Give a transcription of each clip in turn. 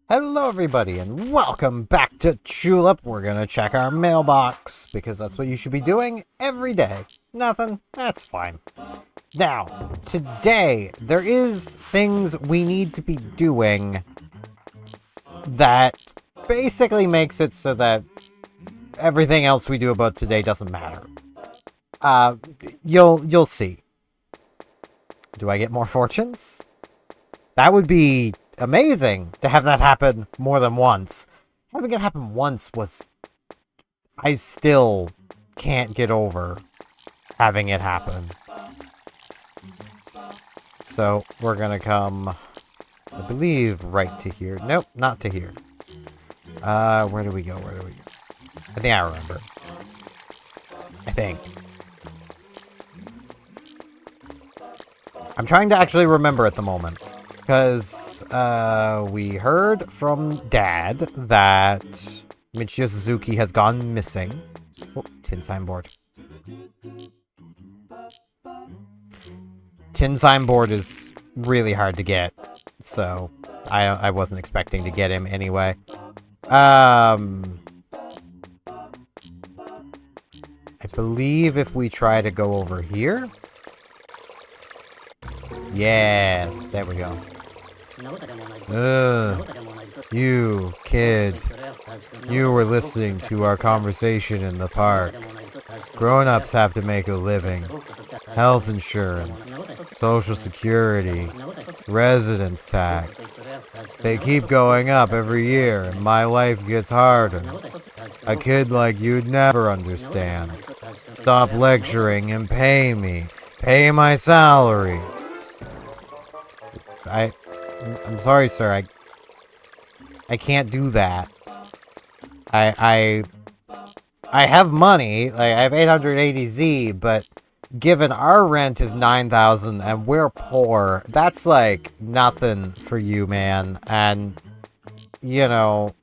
Hello everybody and welcome back to Chulip. We're gonna check our mailbox because that's what you should be doing every day. Nothing? That's fine. Now, today there is things we need to be doing that basically makes it so that everything else we do about today doesn't matter. You'll see. Do I get more fortunes? That would be amazing to have that happen more than once. Having it happen once was... I still can't get over having it happen. So, we're gonna come, I believe, right to here. Nope, not to here. Where do we go? I think I remember. I think. I'm trying to actually remember at the moment. Because, we heard from Dad that Michio Suzuki has gone missing. Oh, tin signboard. Tin signboard is really hard to get, so I wasn't expecting to get him anyway. I believe if we try to go over here... Yes, there we go. You, kid. You were listening to our conversation in the park. Grown-ups have to make a living. Health insurance, social security, residence tax. They keep going up every year, and my life gets harder. A kid like you'd never understand. Stop lecturing and pay me. Pay my salary. I'm sorry, sir. I can't do that. I have money. Like, I have 880Z, but given our rent is 9,000 and we're poor, that's like nothing for you, man. And you know,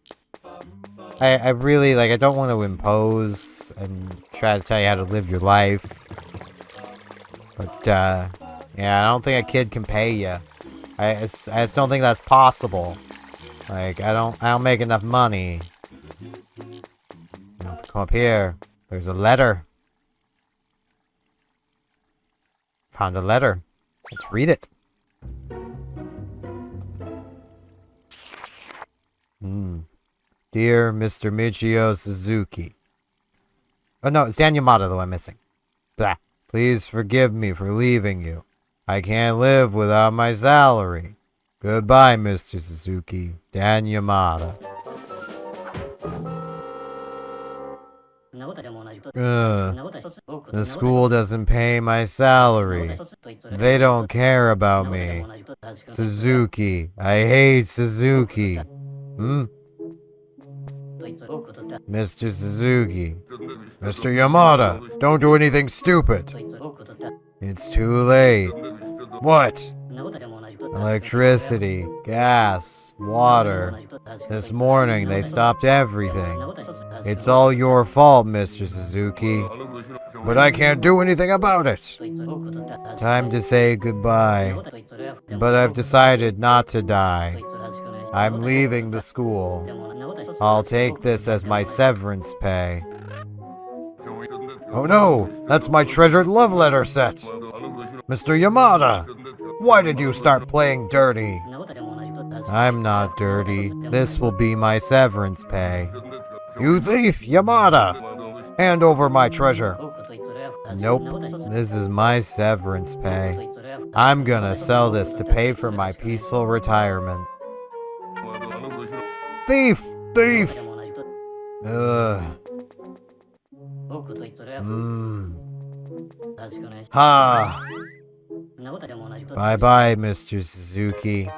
I really I don't want to impose and try to tell you how to live your life. But yeah, I don't think a kid can pay you. I just don't think that's possible. Like, I don't make enough money. Now, if we come up here, there's a letter. Found a letter. Let's read it. Dear Mr. Michio Suzuki. Oh no, it's Dan Yamada though I'm missing. Blah. Please forgive me for leaving you. I can't live without my salary. Goodbye, Mr. Suzuki. Dan Yamada. The school doesn't pay my salary. They don't care about me. Suzuki. I hate Suzuki. Mr. Suzuki. Mr. Yamada, don't do anything stupid. It's too late. What? Electricity, gas, water. This morning they stopped everything. It's all your fault, Mr. Suzuki. But I can't do anything about it. Time to say goodbye. But I've decided not to die. I'm leaving the school. I'll take this as my severance pay. Oh no! That's my treasured love letter set! Mr. Yamada! Why did you start playing dirty? I'm not dirty. This will be my severance pay. You thief, Yamada! Hand over my treasure. Nope. This is my severance pay. I'm gonna sell this to pay for my peaceful retirement. Thief! Thief! Ugh. Ha! Bye-bye, Mr. Suzuki.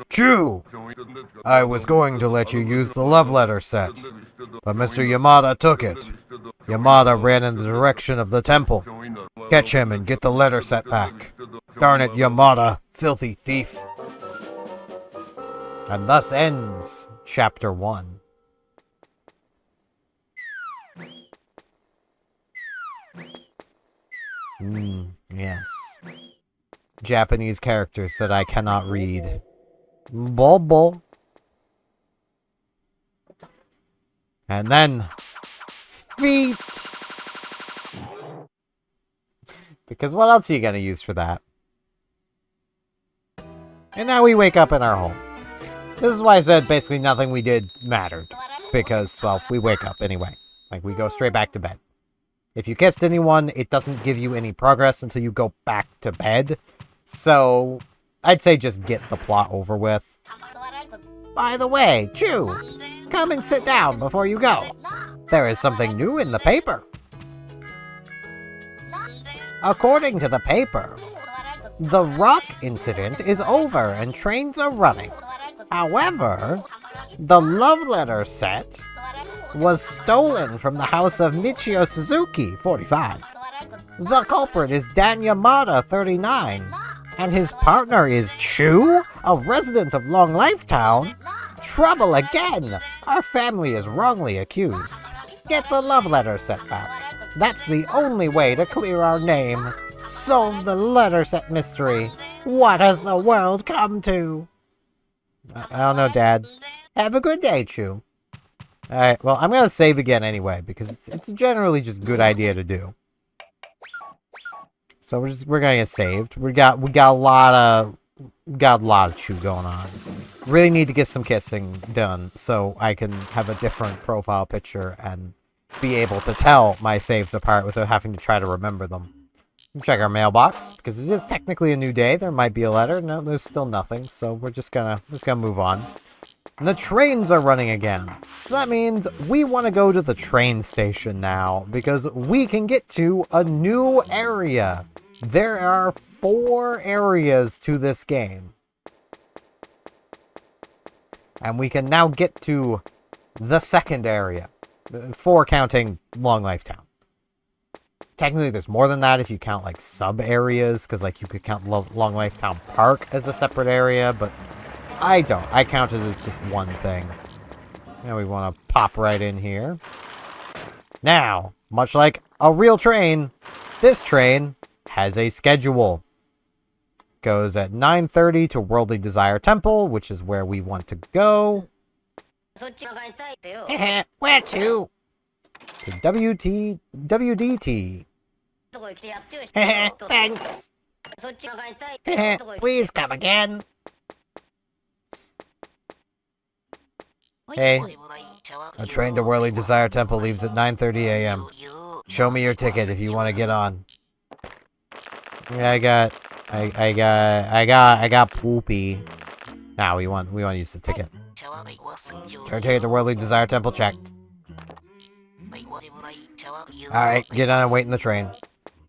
Chew! I was going to let you use the love letter set, but Mr. Yamada took it. Yamada ran in the direction of the temple. Catch him and get the letter set back. Darn it, Yamada, filthy thief. And thus ends Chapter 1. Yes. Japanese characters that I cannot read. Bobo. And then... feet! Because what else are you gonna use for that? And now we wake up in our home. This is why I said basically nothing we did mattered. Because, well, we wake up anyway. Like, we go straight back to bed. If you kissed anyone, it doesn't give you any progress until you go back to bed. So, I'd say just get the plot over with. By the way, Chu, come and sit down before you go. There is something new in the paper. According to the paper, the rock incident is over and trains are running. However, the love letter set was stolen from the house of Michio Suzuki, 45. The culprit is Dan Yamada, 39. And his partner is Chu, a resident of Long Life Town. Trouble again! Our family is wrongly accused. Get the love letter set back. That's the only way to clear our name. Solve the letter set mystery. What has the world come to? I don't know, Dad. Have a good day, Chu. Alright, well, I'm gonna save again anyway, because it's generally just a good idea to do. So we're gonna get saved. We got a lot of Chu going on. Really need to get some kissing done so I can have a different profile picture and be able to tell my saves apart without having to try to remember them. Check our mailbox, because it is technically a new day. There might be a letter. No, there's still nothing, so we're just gonna move on. And the trains are running again. So that means we want to go to the train station now, because we can get to a new area. There are 4 areas to this game. And we can now get to the second area. 4 counting Long Life Town. Technically, there's more than that if you count, like, sub-areas, because, like, you could count Long Life Town Park as a separate area, but I don't. I count it as just one thing. Now we want to pop right in here. Now, much like a real train, this train has a schedule. Goes at 9:30 to Worldly Desire Temple, which is where we want to go. Where to? To WDT. Thanks. Please come again. Hey, a train to Worldly Desire Temple leaves at 9:30 a.m. Show me your ticket if you want to get on. Yeah, I got poopy. Now we want to use the ticket. Turn ticket to Worldly Desire Temple checked. Alright, get on and wait in the train.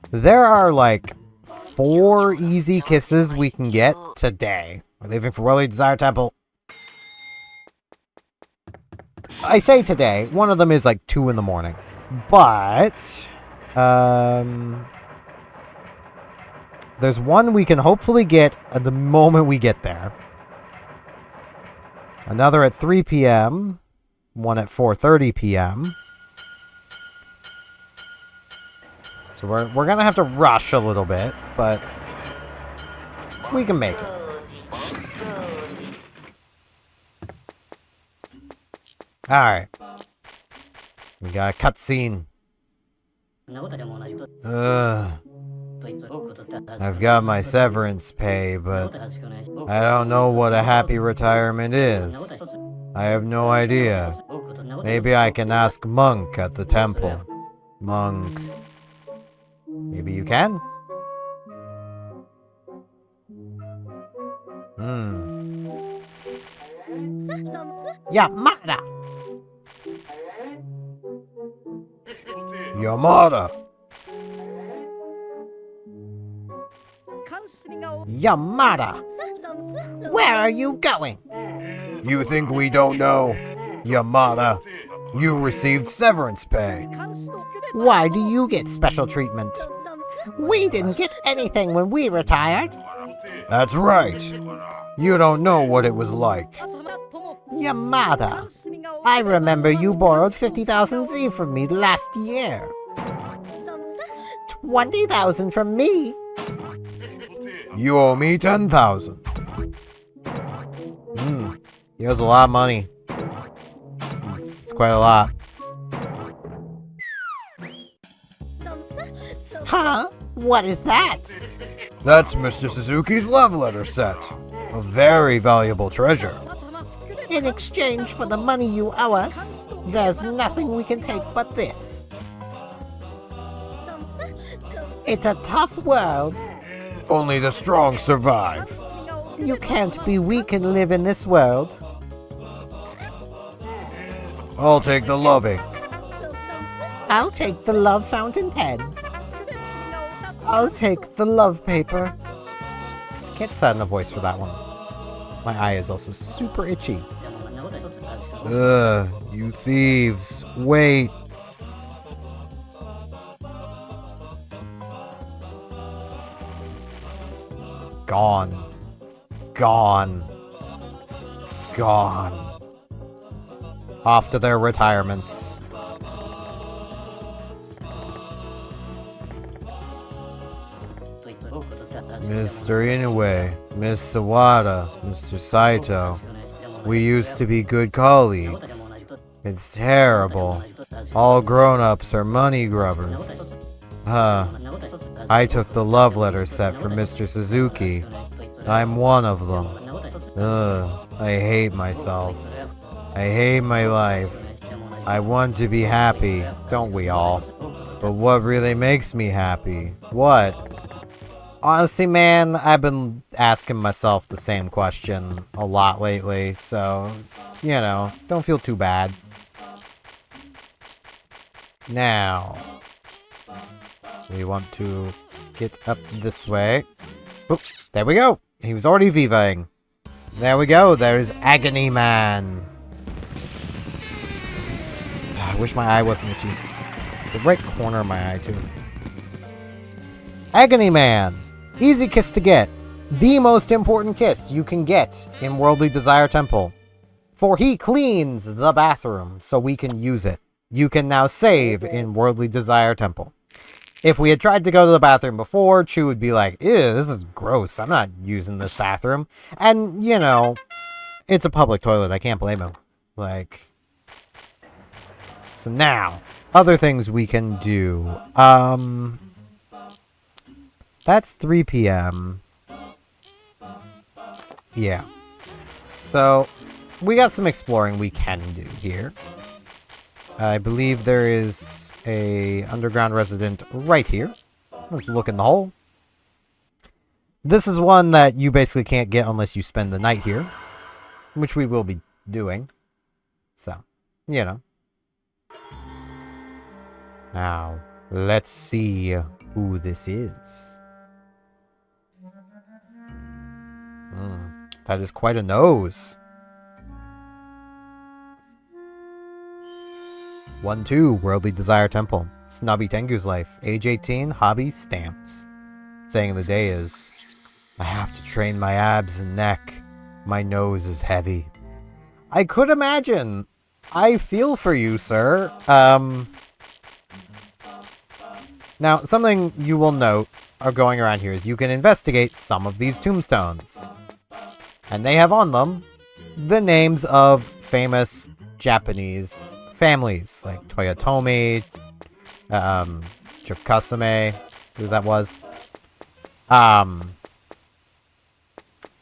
There are like 4 easy kisses we can get today. We're leaving for Worldly Desire Temple. I say today, one of them is like 2 in the morning. But there's one we can hopefully get at the moment we get there. Another at 3 p.m. One at 4:30 p.m. So we're gonna have to rush a little bit, but we can make it. Alright. We got a cutscene. I've got my severance pay, but I don't know what a happy retirement is. I have no idea. Maybe I can ask Monk at the temple. Monk. Maybe you can? Yamada! Yamada! Yamada! Where are you going? You think we don't know? Yamada, you received severance pay. Why do you get special treatment? We didn't get anything when we retired. That's right. You don't know what it was like. Yamada, I remember you borrowed 50,000 Z from me last year. 20,000 from me. You owe me 10,000. He owes a lot of money. It's quite a lot. Huh? What is that? That's Mr. Suzuki's love letter set. A very valuable treasure. In exchange for the money you owe us, there's nothing we can take but this. It's a tough world. Only the strong survive. You can't be weak and live in this world. I'll take the loving. I'll take the love fountain pen. I'll take the love paper. I can't set in a voice for that one. My eye is also super itchy. Ugh, you thieves. Wait. Gone. Gone. Gone. Off to their retirements. Mr. Inoue, Miss Sawada, Mr. Saito. We used to be good colleagues. It's terrible. All grown-ups are money grubbers. I took the love letter set from Mr. Suzuki. I'm one of them. I hate myself. I hate my life. I want to be happy, don't we all? But what really makes me happy? What? Honestly, man, I've been asking myself the same question a lot lately, so, you know, don't feel too bad. Now, we want to get up this way. Oop, there we go. He was already vivaing. There we go. There's Agony Man. I wish my eye wasn't itchy. The right corner of my eye, too. Agony Man. Easy kiss to get. The most important kiss you can get in Worldly Desire Temple. For he cleans the bathroom so we can use it. You can now save in Worldly Desire Temple. If we had tried to go to the bathroom before, Chu would be like, ew, this is gross. I'm not using this bathroom. And, you know, it's a public toilet. I can't blame him. Like, so now, other things we can do. That's 3 p.m. Yeah. So, we got some exploring we can do here. I believe there is a underground resident right here. Let's look in the hole. This is one that you basically can't get unless you spend the night here, which we will be doing. So, you know. Now, let's see who this is. That is quite a nose. 1-2, Worldly Desire Temple. Snobby Tengu's life. Age 18, hobby, stamps. Saying of the day is, I have to train my abs and neck. My nose is heavy. I could imagine. I feel for you, sir. Now, something you will note going around here is you can investigate some of these tombstones. And they have on them the names of famous Japanese families, like Toyotomi, Chukasame, who that was.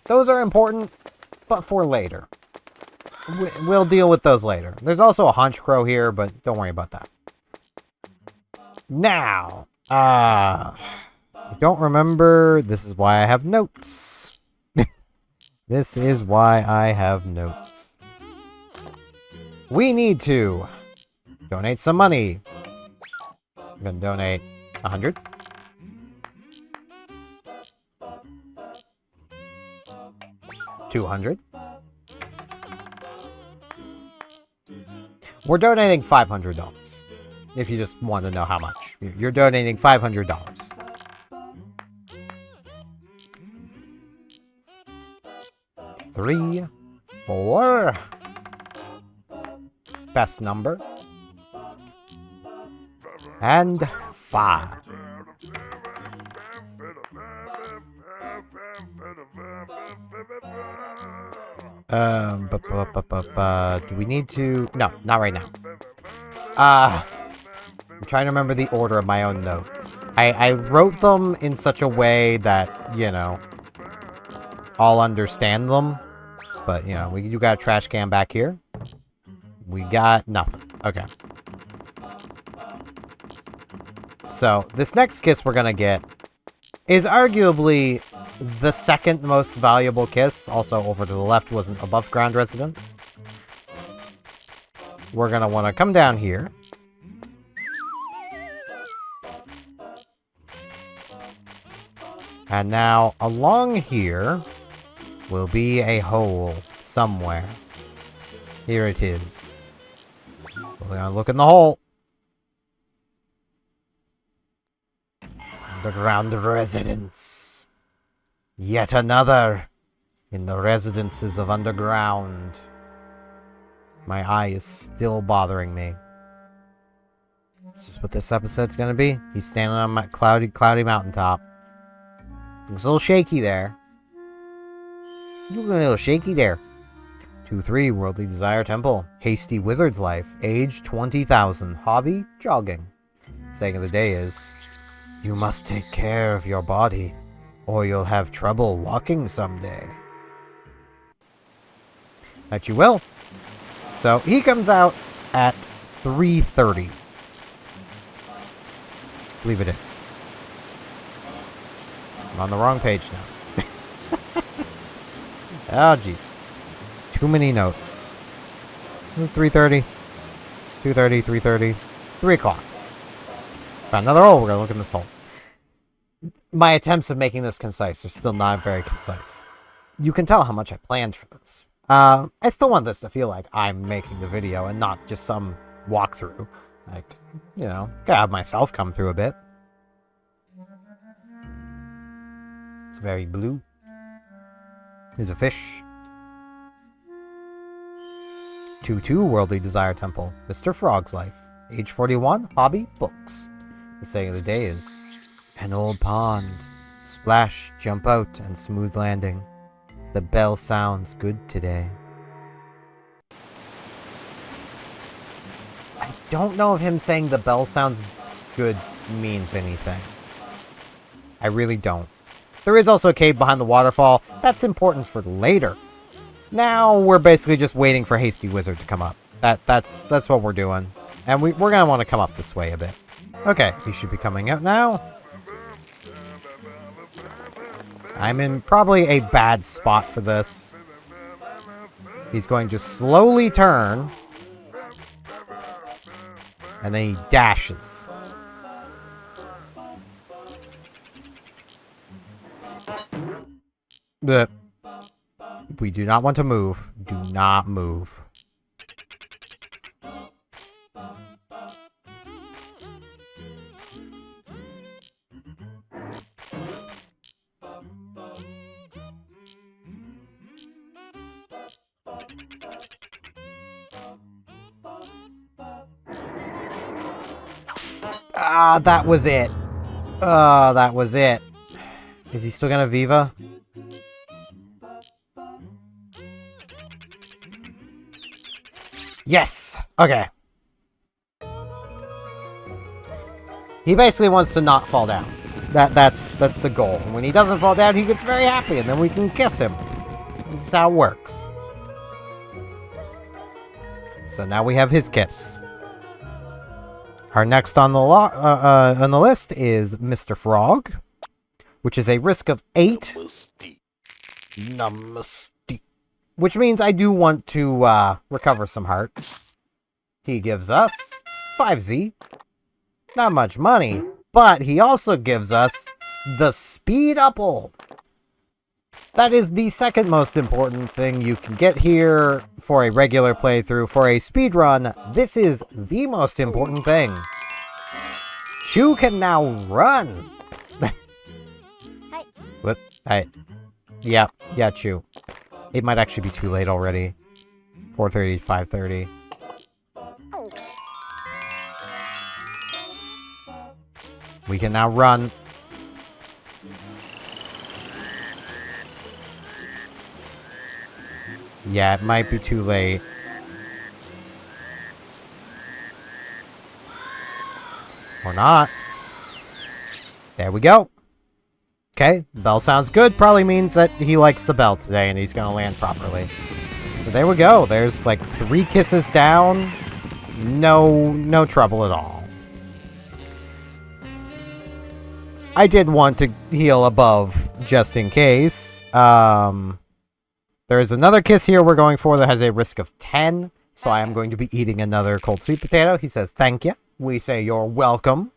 Those are important, but for later. We'll deal with those later. There's also a Hunch Crow here, but don't worry about that. Now, I don't remember. This is why I have notes. This is why I have notes. We need to donate some money. I'm going to donate 100. $200. We're donating $500. If you just want to know how much. You're donating $500. It's 3, 4. Best number. And 5. Do we need to... No, not right now. I'm trying to remember the order of my own notes. I wrote them in such a way that, you know, I'll understand them. But, you know, you got a trash can back here. We got nothing. Okay. So, this next kiss we're gonna get is arguably the second most valuable kiss. Also, over to the left was an above ground resident. We're gonna want to come down here. And now, along here will be a hole somewhere. Here it is. We're gonna look in the hole. Underground residence. Yet another in the residences of underground. My eye is still bothering me. This is what this episode's gonna be. He's standing on my cloudy mountaintop. Looks a little shaky there. Looking a little shaky there. 2-3, Worldly Desire Temple. Hasty Wizard's Life. Age 20,000. Hobby, jogging. Saying of the day is, you must take care of your body, or you'll have trouble walking someday. That you will. So, he comes out at 3:30. I believe it is. I'm on the wrong page now. Oh, jeez. It's too many notes. 3:30. 2:30, 3:30. 3 o'clock. Found another hole. We're going to look in this hole. My attempts of making this concise are still not very concise. You can tell how much I planned for this. I still want this to feel like I'm making the video and not just some walkthrough. Like, you know, gotta have myself come through a bit. It's very blue. Here's a fish. 2-2, Worldly Desire Temple. Mr. Frog's Life. Age 41, hobby, books. The saying of the day is, an old pond. Splash, jump out, and smooth landing. The bell sounds good today. I don't know if him saying the bell sounds good means anything. I really don't. There is also a cave behind the waterfall. That's important for later. Now we're basically just waiting for Hasty Wizard to come up. That's what we're doing. And we're going to want to come up this way a bit. Okay, he should be coming out now. I'm in probably a bad spot for this. He's going to slowly turn. And then he dashes. But we do not want to move. Do not move. Ah, that was it. Oh, that was it. Is he still gonna Viva? Yes! Okay. He basically wants to not fall down. That's the goal. When he doesn't fall down, he gets very happy, and then we can kiss him. This is how it works. So now we have his kiss. Our next on the list is Mr. Frog, which is a risk of 8. Namaste. Which means I do want to recover some hearts. He gives us 5Z. Not much money, but he also gives us the Speed Apple. That is the second most important thing you can get here for a regular playthrough. For a speedrun, this is the most important thing. Chu can now run. What? Yeah, Chu. It might actually be too late already. 4:30, 5:30. We can now run. Yeah, it might be too late. Or not. There we go. Okay, bell sounds good. Probably means that he likes the bell today and he's gonna land properly. So there we go. There's like 3 kisses down. No trouble at all. I did want to heal above just in case. There is another kiss here we're going for that has a risk of 10. So I am going to be eating another cold sweet potato. He says, thank you. We say you're welcome.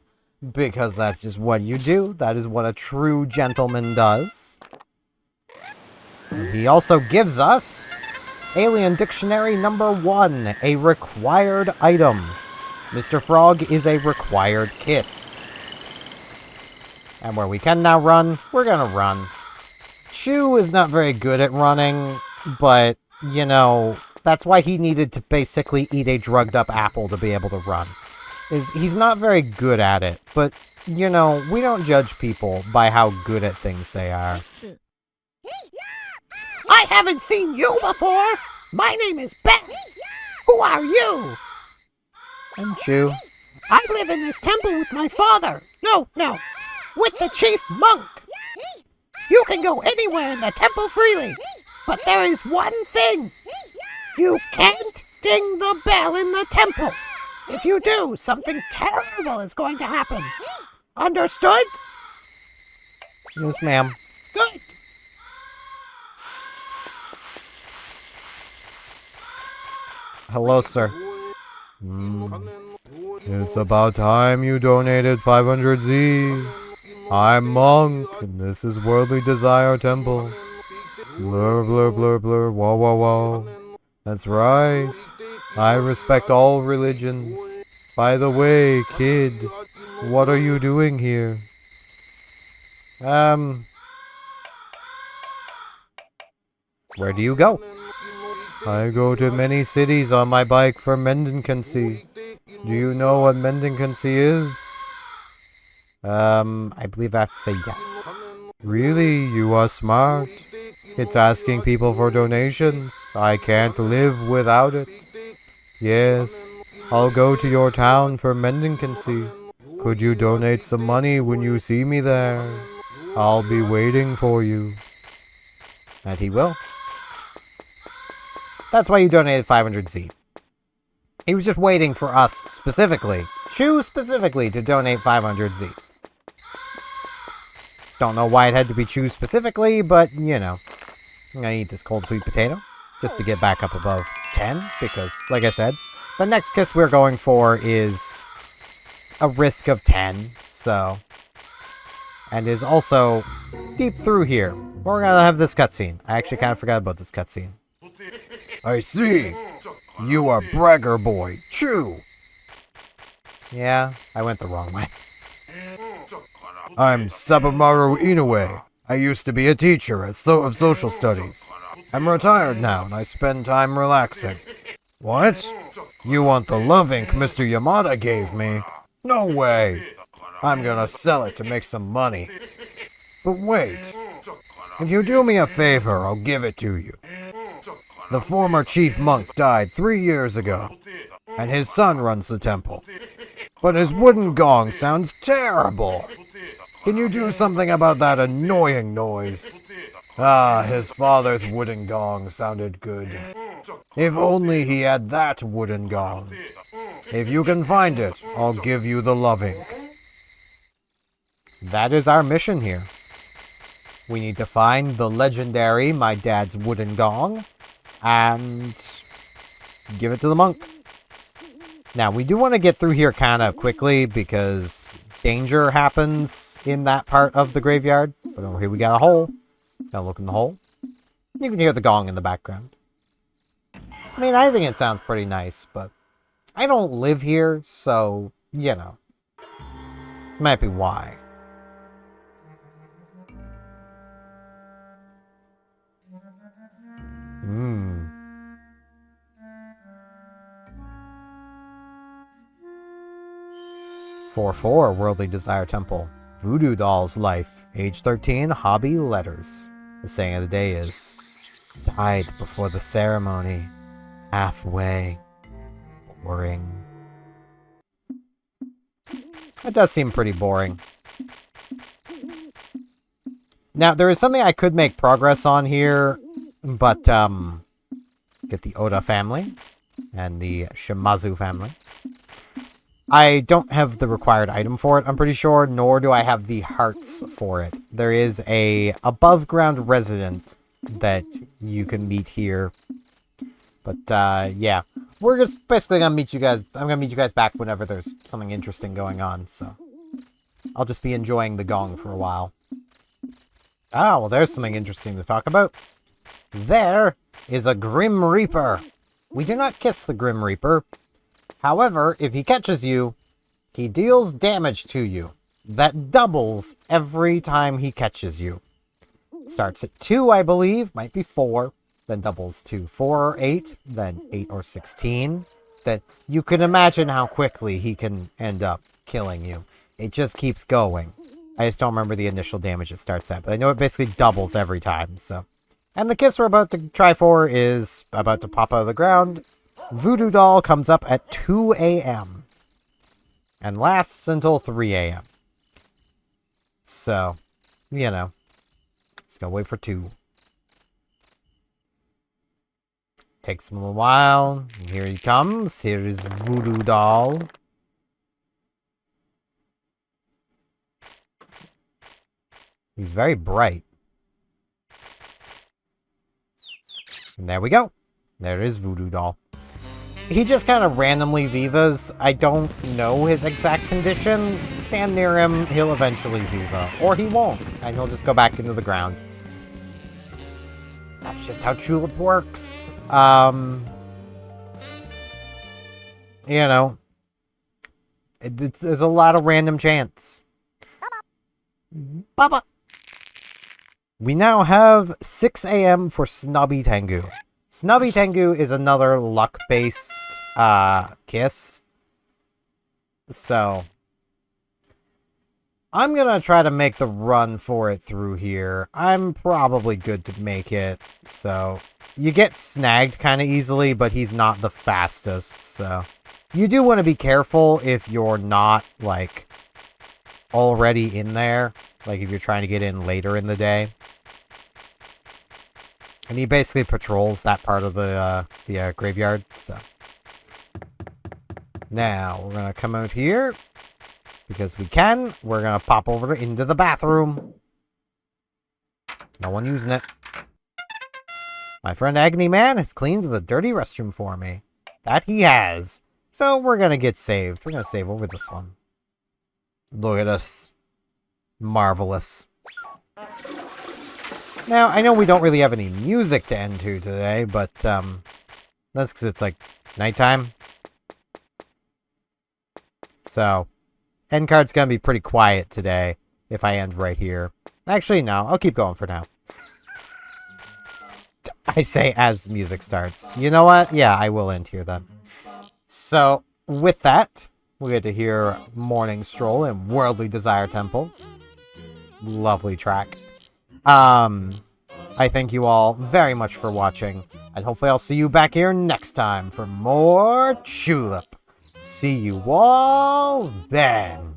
Because that's just what you do. That is what a true gentleman does. And he also gives us Alien Dictionary number 1, a required item. Mr. Frog is a required kiss. And where we can now run, we're gonna run. Chew is not very good at running, but, you know, that's why he needed to basically eat a drugged up apple to be able to run. He's not very good at it, but, you know, we don't judge people by how good at things they are. I haven't seen you before. My name is Beth. Who are you? I'm Chew. I live in this temple with my father. No, with the chief monk. You can go anywhere in the temple freely, but there is one thing. You can't ding the bell in the temple. If you do, something terrible is going to happen. Understood? Yes, ma'am. Good. Hello, sir. It's about time you donated 500Z. I'm Monk, and this is Worldly Desire Temple. Blur, blur, blur, blur, wah, wah, wah. That's right. I respect all religions. By the way, kid, what are you doing here? Where do you go? I go to many cities on my bike for mendicancy. Do you know what mendicancy is? I believe I have to say yes. Really? You are smart. It's asking people for donations. I can't live without it. Yes, I'll go to your town for mendicancy. Could you donate some money when you see me there? I'll be waiting for you. And he will. That's why you donated 500Z. He was just waiting for us specifically, Chew specifically, to donate 500Z. Don't know why it had to be Chew specifically, but, you know. I'm gonna eat this cold sweet potato, just to get back up above 10, because, like I said, the next kiss we're going for is a risk of 10, so... And is also deep through here. We're gonna have this cutscene. I actually kind of forgot about this cutscene. I see. You are Bragger Boy, Chew. Yeah, I went the wrong way. I'm Sabamaru Inoue. I used to be a teacher of social studies. I'm retired now, and I spend time relaxing. What? You want the love ink Mr. Yamada gave me? No way. I'm gonna sell it to make some money. But wait. If you do me a favor, I'll give it to you. The former chief monk died 3 years ago, and his son runs the temple. But his wooden gong sounds terrible. Can you do something about that annoying noise? Ah, his father's wooden gong sounded good. If only he had that wooden gong. If you can find it, I'll give you the love ink. That is our mission here. We need to find the legendary My Dad's Wooden Gong and give it to the monk. Now, we do want to get through here kind of quickly because danger happens in that part of the graveyard. But over here we got a hole. Gotta look in the hole. You can hear the gong in the background. I mean, I think it sounds pretty nice, but I don't live here, so, you know. Might be why. Hmm. 4-4, Worldly Desire Temple. Voodoo Doll's life. Age 13, hobby letters. The saying of the day is, died before the ceremony. Halfway. Boring. It does seem pretty boring. Now, there is something I could make progress on here, but, get the Oda family and the Shimazu family. I don't have the required item for it, I'm pretty sure, nor do I have the hearts for it. There is a above-ground resident that you can meet here. But, yeah. We're just basically gonna meet you guys. I'm gonna meet you guys back whenever there's something interesting going on, so. I'll just be enjoying the gong for a while. Ah, well, there's something interesting to talk about. There is a Grim Reaper. We do not kiss the Grim Reaper. However, if he catches you, he deals damage to you. That doubles every time he catches you. It starts at 2, I believe. Might be 4. Then doubles to 4 or 8. Then 8 or 16. Then you can imagine how quickly he can end up killing you. It just keeps going. I just don't remember the initial damage it starts at. But I know it basically doubles every time, so. And the kiss we're about to try for is about to pop out of the ground. Voodoo Doll comes up at 2 a.m. and lasts until 3 a.m. So, you know, just gotta wait for 2. Takes him a while. And here he comes. Here is Voodoo Doll. He's very bright. And there we go. There is Voodoo Doll. He just kind of randomly Vivas. I don't know his exact condition. Stand near him, he'll eventually Viva. Or he won't, and he'll just go back into the ground. That's just how Chulip works. You know, there's a lot of random chance. Baba! We now have 6 a.m. for Snubby Tengu. Snubby Tengu is another luck-based, kiss. So, I'm gonna try to make the run for it through here. I'm probably good to make it, so. You get snagged kind of easily, but he's not the fastest, so. You do want to be careful if you're not, like, already in there. Like, if you're trying to get in later in the day. And he basically patrols that part of the graveyard, so. Now, we're gonna come out here. Because we can. We're gonna pop over into the bathroom. No one using it. My friend Agony Man has cleaned the dirty restroom for me. That he has. So, we're gonna get saved. We're gonna save over this one. Look at us. Marvelous. Now, I know we don't really have any music to end to today, but, that's because it's, like, nighttime. So, end card's gonna be pretty quiet today, if I end right here. Actually, no, I'll keep going for now. I say as music starts. You know what? Yeah, I will end here then. So, with that, we get to hear Morning Stroll in Worldly Desire Temple. Lovely track. I thank you all very much for watching, and hopefully I'll see you back here next time for more Chulip. See you all then.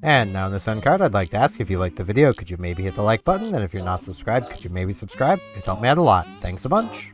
And now in this end card, I'd like to ask if you liked the video, could you maybe hit the like button? And if you're not subscribed, could you maybe subscribe? It helped me out a lot. Thanks a bunch.